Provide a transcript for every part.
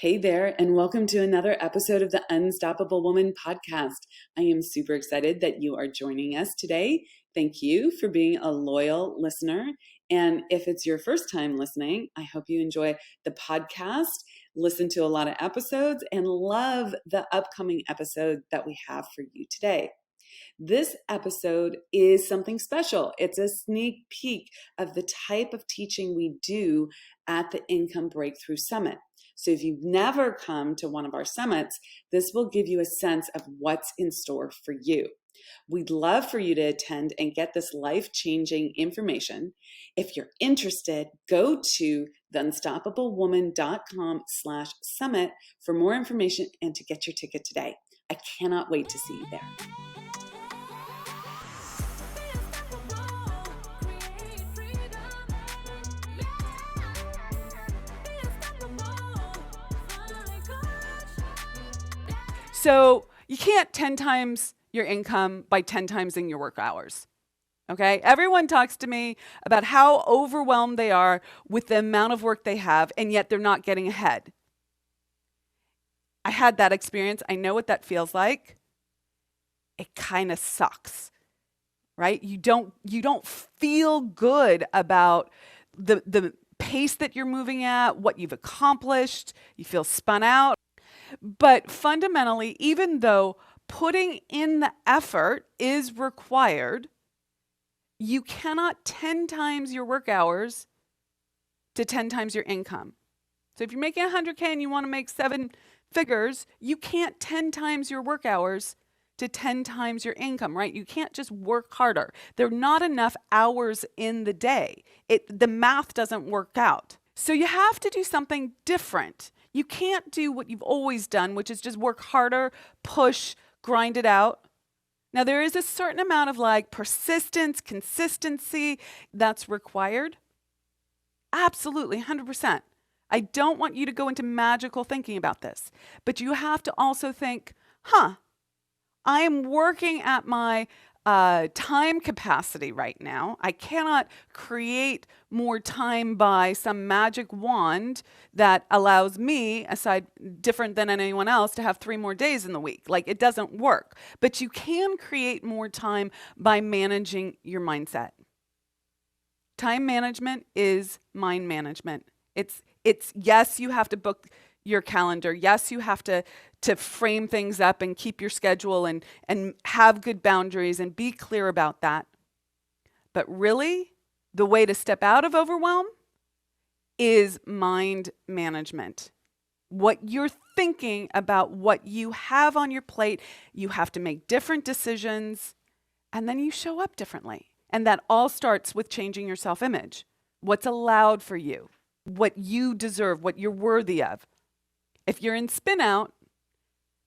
Hey there, and welcome to another episode of the Unstoppable Woman podcast. I am super excited that you are joining us today. Thank you for being a loyal listener. And if it's your first time listening, I hope you enjoy the podcast, listen to a lot of episodes, and love the upcoming episode that we have for you today. This episode is something special. It's a sneak peek of the type of teaching we do at the Income Breakthrough Summit. So if you've never come to one of our summits, this will give you a sense of what's in store for you. We'd love for you to attend and get this life-changing information. If you're interested, go to theunstoppablewoman.com/summit for more information and to get your ticket today. I cannot wait to see you there. So you can't 10 times your income by 10 times in your work hours. Okay? Everyone talks to me about how overwhelmed they are with the amount of work they have, and yet they're not getting ahead. I had that experience. I know what that feels like. It kind of sucks, right? You don't feel good about the pace that you're moving at, what you've accomplished. You feel spun out. But fundamentally, even though putting in the effort is required, you cannot 10 times your work hours to 10 times your income. So if you're making $100K and you want to make 7 figures, you can't 10 times your work hours to 10 times your income, right? You can't just work harder. There are not enough hours in the day. The math doesn't work out. So you have to do something different. You can't do what you've always done, which is just work harder, push, grind it out. Now, there is a certain amount of persistence, consistency that's required. Absolutely, 100%. I don't want you to go into magical thinking about this, but you have to also think, I am working at my time capacity right now. I cannot create more time by some magic wand that allows me, aside different than anyone else, to have 3 more days in the week. It doesn't work. But you can create more time by managing your mindset. Time management is mind management. It's yes, you have to book your calendar. Yes, you have to frame things up and keep your schedule and have good boundaries and be clear about that. But really, the way to step out of overwhelm is mind management. What you're thinking about what you have on your plate, you have to make different decisions, and then you show up differently. And that all starts with changing your self-image. What's allowed for you, what you deserve, what you're worthy of. If you're in spin out,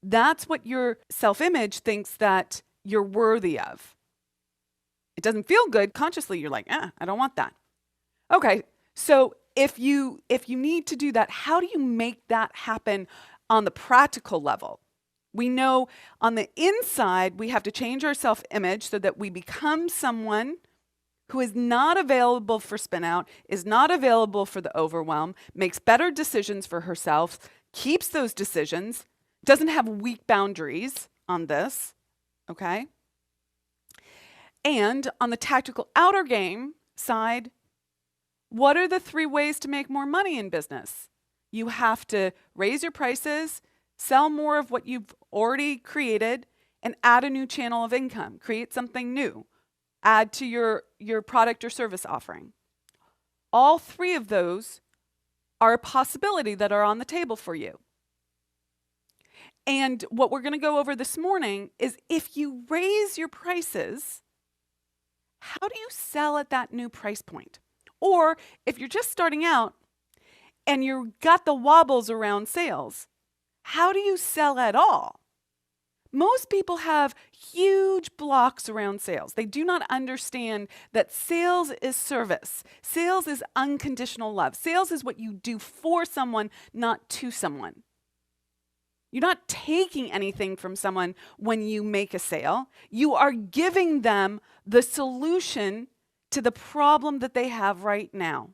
that's what your self-image thinks that you're worthy of. It doesn't feel good. Consciously, you're like, I don't want that. Okay, so if you need to do that, how do you make that happen on the practical level? We know on the inside, we have to change our self-image so that we become someone who is not available for spin out, is not available for the overwhelm, makes better decisions for herself, keeps those decisions, doesn't have weak boundaries on this, okay? And on the tactical outer game side, what are the 3 ways to make more money in business? You have to raise your prices, sell more of what you've already created, and add a new channel of income. Create something new. Add to your product or service offering. All 3 of those are a possibility that are on the table for you. And what we're going to go over this morning is if you raise your prices, how do you sell at that new price point? Or if you're just starting out and you've got the wobbles around sales, how do you sell at all? Most people have huge blocks around sales. They do not understand that sales is service. Sales is unconditional love. Sales is what you do for someone, not to someone. You're not taking anything from someone when you make a sale. You are giving them the solution to the problem that they have right now.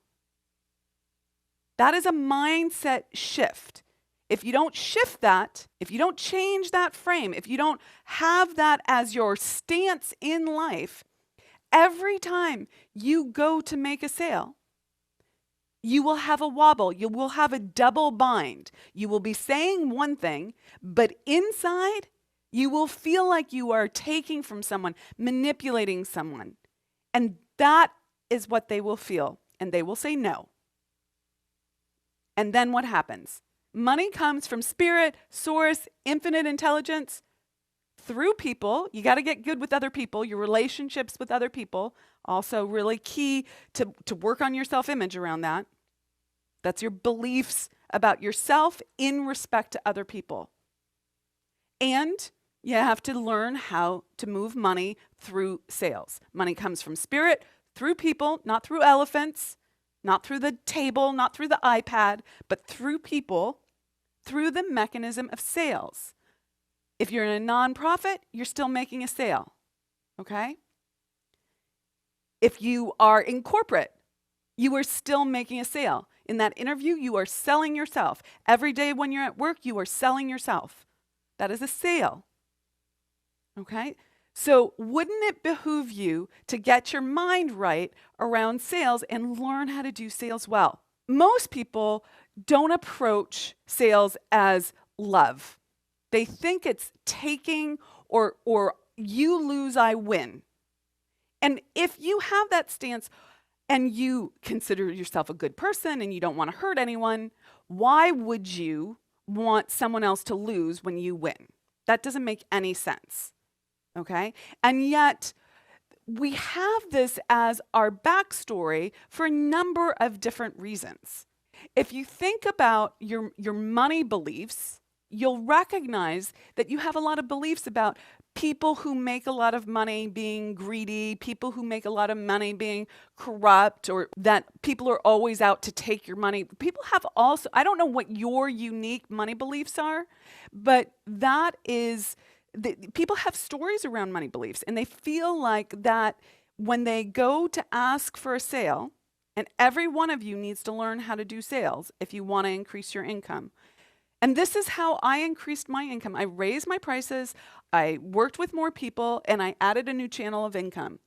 That is a mindset shift. if you don't shift that, if you don't change that frame, if you don't have that as your stance in life, every time you go to make a sale, you will have a wobble. You will have a double bind. You will be saying one thing, but inside, you will feel like you are taking from someone, manipulating someone. And that is what they will feel. And they will say no. And then what happens? Money comes from spirit, source, infinite intelligence, through people. You got to get good with other people, your relationships with other people. Also really key to work on your self-image around that. That's your beliefs about yourself in respect to other people. And you have to learn how to move money through sales. Money comes from spirit, through people, not through elephants, not through the table, not through the iPad, but through people, through the mechanism of sales. If you're in a nonprofit, you're still making a sale, okay? If you are in corporate, you are still making a sale. In that interview, you are selling yourself. Every day when you're at work, you are selling yourself. That is a sale, okay? So wouldn't it behoove you to get your mind right around sales and learn how to do sales well? Most people don't approach sales as love. They think it's taking or you lose, I win. And if you have that stance and you consider yourself a good person and you don't want to hurt anyone, why would you want someone else to lose when you win? That doesn't make any sense. Okay? And yet, we have this as our backstory for a number of different reasons. If you think about your money beliefs, you'll recognize that you have a lot of beliefs about people who make a lot of money being greedy, people who make a lot of money being corrupt, or that people are always out to take your money. People have also, I don't know what your unique money beliefs are, but that is, people have stories around money beliefs, and they feel like that when they go to ask for a sale, and every one of you needs to learn how to do sales if you want to increase your income. And this is how I increased my income. I raised my prices, I worked with more people, and I added a new channel of income.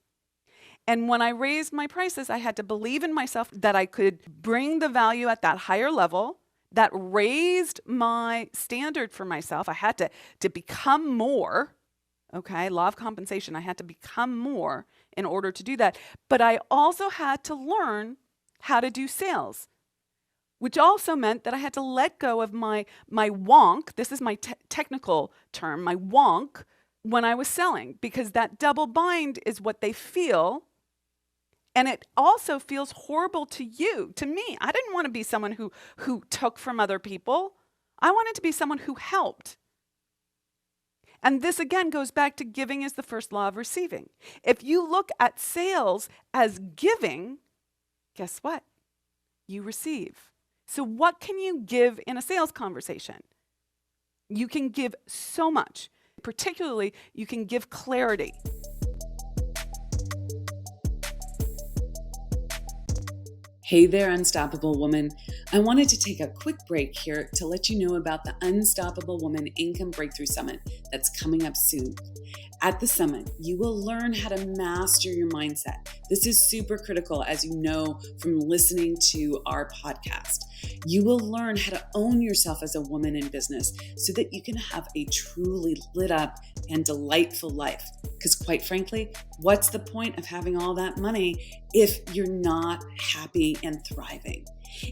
And when I raised my prices, I had to believe in myself that I could bring the value at that higher level. That raised my standard for myself. I had to become more, okay? Law of compensation. I had to become more in order to do that. But I also had to learn how to do sales, which also meant that I had to let go of my wonk. This is my technical term, my wonk, when I was selling, because that double bind is what they feel. And it also feels horrible to you, to me. I didn't want to be someone who took from other people. I wanted to be someone who helped. And this again goes back to giving is the first law of receiving. If you look at sales as giving, guess what? You receive. So what can you give in a sales conversation? You can give so much. Particularly, you can give clarity. Hey there, Unstoppable Woman. I wanted to take a quick break here to let you know about the Unstoppable Woman Income Breakthrough Summit that's coming up soon. At the summit, you will learn how to master your mindset. This is super critical, as you know from listening to our podcast. You will learn how to own yourself as a woman in business so that you can have a truly lit up and delightful life. Because quite frankly, what's the point of having all that money if you're not happy and thriving?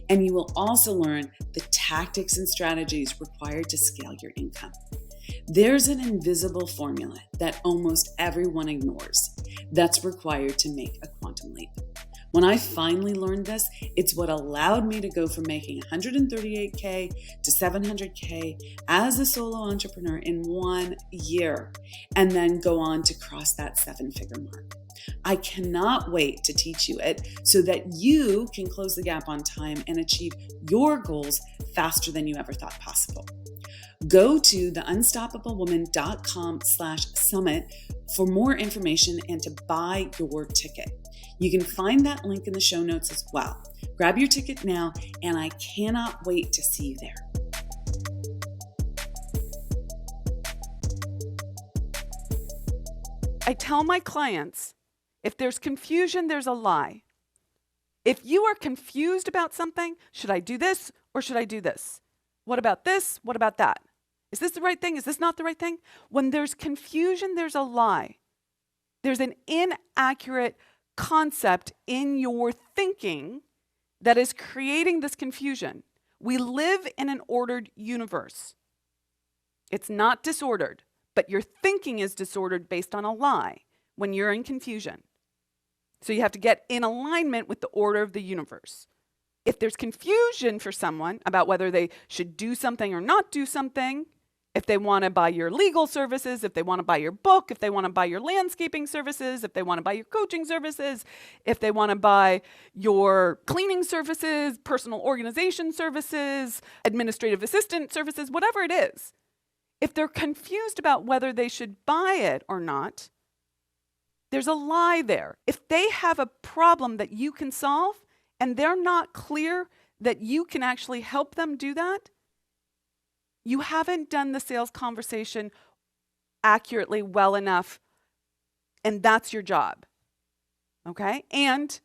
And you will also learn the tactics and strategies required to scale your income. There's an invisible formula that almost everyone ignores that's required to make a quantum leap. When I finally learned this, it's what allowed me to go from making $138K to $700K as a solo entrepreneur in 1 year, and then go on to cross that 7-figure mark. I cannot wait to teach you it so that you can close the gap on time and achieve your goals faster than you ever thought possible. Go to theunstoppablewoman.com/summit for more information and to buy your ticket. You can find that link in the show notes as well. Grab your ticket now, and I cannot wait to see you there. I tell my clients, if there's confusion, there's a lie. If you are confused about something, should I do this or should I do this? What about this? What about that? Is this the right thing? Is this not the right thing? When there's confusion, there's a lie. There's an inaccurate concept in your thinking that is creating this confusion. We live in an ordered universe. It's not disordered, but your thinking is disordered based on a lie when you're in confusion. So you have to get in alignment with the order of the universe. If there's confusion for someone about whether they should do something or not do something, if they want to buy your legal services, if they want to buy your book, if they want to buy your landscaping services, if they want to buy your coaching services, if they want to buy your cleaning services, personal organization services, administrative assistant services, whatever it is, if they're confused about whether they should buy it or not, there's a lie there. If they have a problem that you can solve and they're not clear that you can actually help them do that, you haven't done the sales conversation accurately well enough, and that's your job, okay? And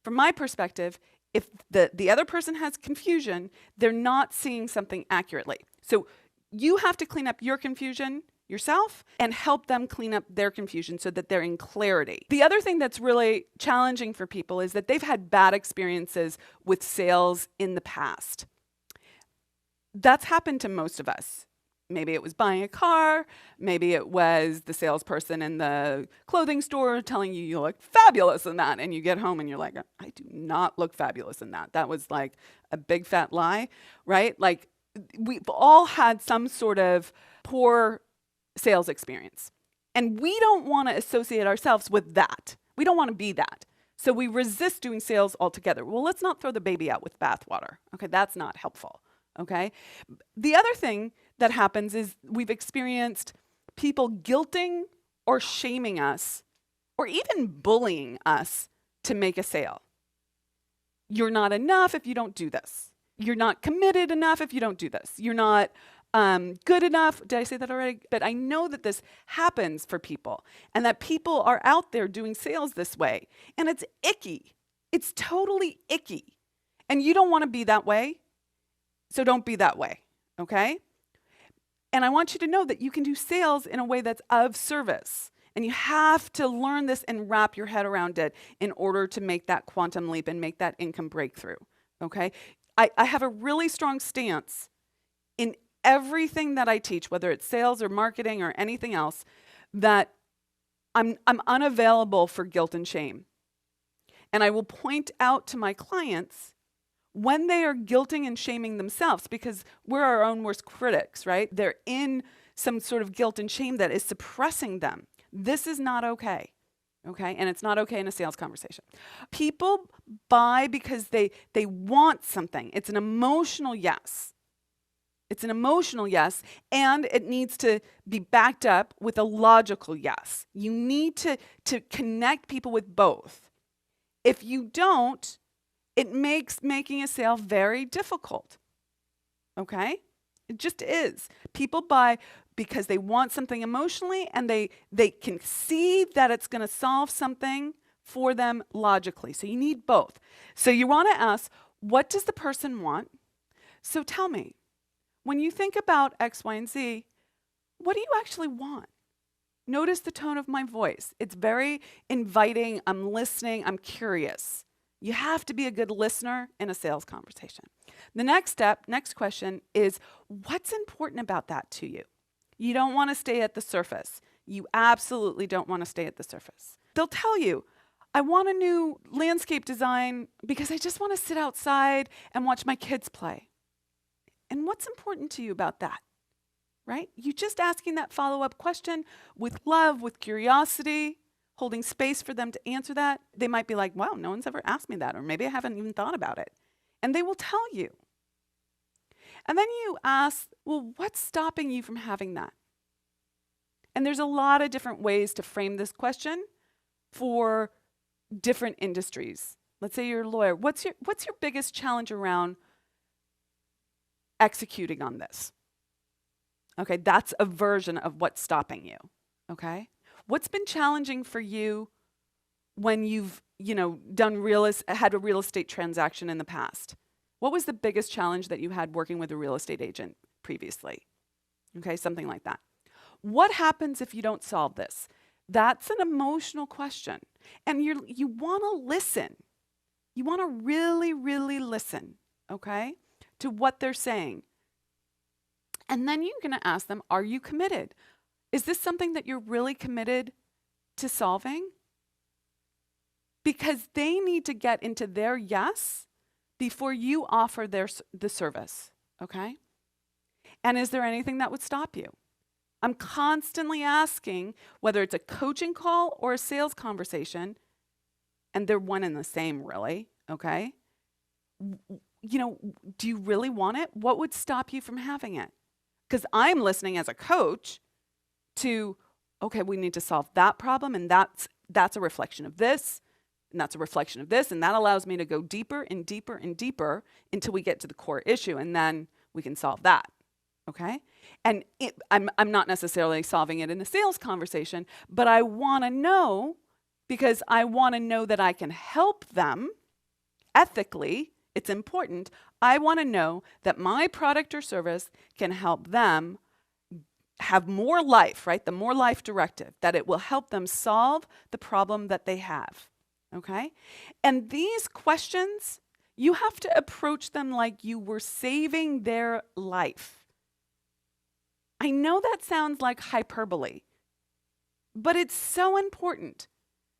from my perspective, if the other person has confusion, they're not seeing something accurately. So you have to clean up your confusion yourself and help them clean up their confusion so that they're in clarity. The other thing that's really challenging for people is that they've had bad experiences with sales in the past. That's happened to most of us. Maybe it was buying a car. Maybe it was the salesperson in the clothing store telling you you look fabulous in that. And you get home and you're like, I do not look fabulous in that. That was like a big fat lie, right? Like we've all had some sort of poor sales experience. And we don't want to associate ourselves with that. We don't want to be that. So we resist doing sales altogether. Well, let's not throw the baby out with bathwater. Okay, that's not helpful. Okay. The other thing that happens is we've experienced people guilting or shaming us or even bullying us to make a sale. You're not enough if you don't do this. You're not committed enough if you don't do this. You're not good enough. Did I say that already? But I know that this happens for people and that people are out there doing sales this way. And it's icky. It's totally icky. And you don't want to be that way. So don't be that way, okay? And I want you to know that you can do sales in a way that's of service. And you have to learn this and wrap your head around it in order to make that quantum leap and make that income breakthrough, okay? I have a really strong stance in everything that I teach, whether it's sales or marketing or anything else, that I'm unavailable for guilt and shame. And I will point out to my clients when they are guilting and shaming themselves, because we're our own worst critics, right? They're in some sort of guilt and shame that is suppressing them. This is not okay, okay? And it's not okay in a sales conversation. People buy because they want something. It's an emotional yes. It's an emotional yes, and it needs to be backed up with a logical yes. You need to connect people with both. If you don't, it makes making a sale very difficult, okay? It just is. People buy because they want something emotionally and they can see that it's going to solve something for them logically. So you need both. So you want to ask, what does the person want? So tell me, when you think about X, Y, and Z, what do you actually want? Notice the tone of my voice. It's very inviting. I'm listening. I'm curious. You have to be a good listener in a sales conversation. The next question is, what's important about that to you? You don't want to stay at the surface. You absolutely don't want to stay at the surface. They'll tell you, I want a new landscape design because I just want to sit outside and watch my kids play. And what's important to you about that? Right? You just asking that follow-up question with love, with curiosity, holding space for them to answer that. They might be like, wow, no one's ever asked me that, or maybe I haven't even thought about it. And they will tell you. And then you ask, well, what's stopping you from having that? And there's a lot of different ways to frame this question for different industries. Let's say you're a lawyer. What's your biggest challenge around executing on this? Okay, that's a version of what's stopping you. Okay? What's been challenging for you when you've, had a real estate transaction in the past? What was the biggest challenge that you had working with a real estate agent previously? Okay, something like that. What happens if you don't solve this? That's an emotional question. And you want to listen. You want to really, really listen, okay, to what they're saying. And then you're going to ask them, are you committed? Is this something that you're really committed to solving? Because they need to get into their yes before you offer the service, okay? And is there anything that would stop you? I'm constantly asking, whether it's a coaching call or a sales conversation, and they're one and the same, really, okay? Do you really want it? What would stop you from having it? Because I'm listening as a coach to, okay, we need to solve that problem, and that's a reflection of this, and that's a reflection of this, and that allows me to go deeper and deeper and deeper until we get to the core issue, and then we can solve that, okay? And I'm not necessarily solving it in a sales conversation, but I want to know, because I want to know that I can help them ethically. It's important. I want to know that my product or service can help them have more life, right? The more life directive, that it will help them solve the problem that they have, okay? And these questions, you have to approach them like you were saving their life. I know that sounds like hyperbole, but it's so important.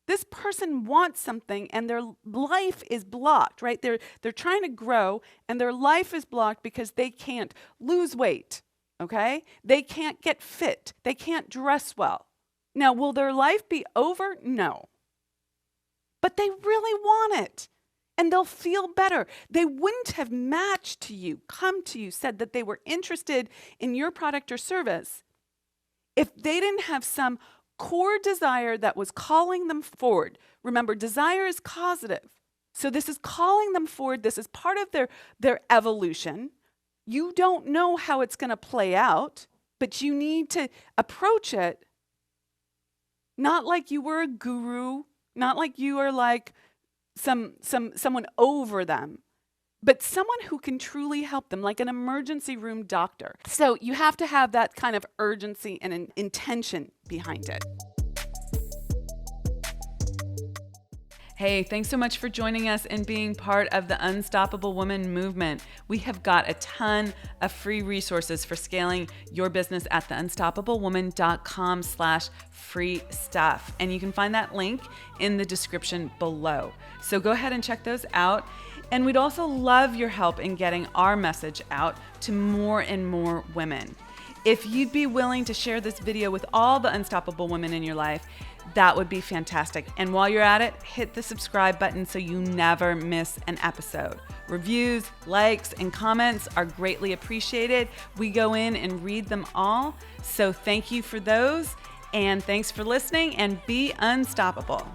This person wants something and their life is blocked, right? They're trying to grow and their life is blocked because they can't lose weight, okay? They can't get fit. They can't dress well. Now, will their life be over? No. But they really want it and they'll feel better. They wouldn't have matched to you, come to you, said that they were interested in your product or service if they didn't have some core desire that was calling them forward. Remember, desire is causative. So this is calling them forward. This is part of their evolution. You don't know how it's going to play out, but you need to approach it not like you were a guru, not like you are like someone over them, but someone who can truly help them, like an emergency room doctor. So you have to have that kind of urgency and an intention behind it. Hey, thanks so much for joining us and being part of the Unstoppable Woman movement. We have got a ton of free resources for scaling your business at theunstoppablewoman.com/free stuff. And you can find that link in the description below. So go ahead and check those out. And we'd also love your help in getting our message out to more and more women. If you'd be willing to share this video with all the unstoppable women in your life, that would be fantastic. And while you're at it, hit the subscribe button so you never miss an episode. Reviews, likes, and comments are greatly appreciated. We go in and read them all. So thank you for those. And thanks for listening, and be unstoppable.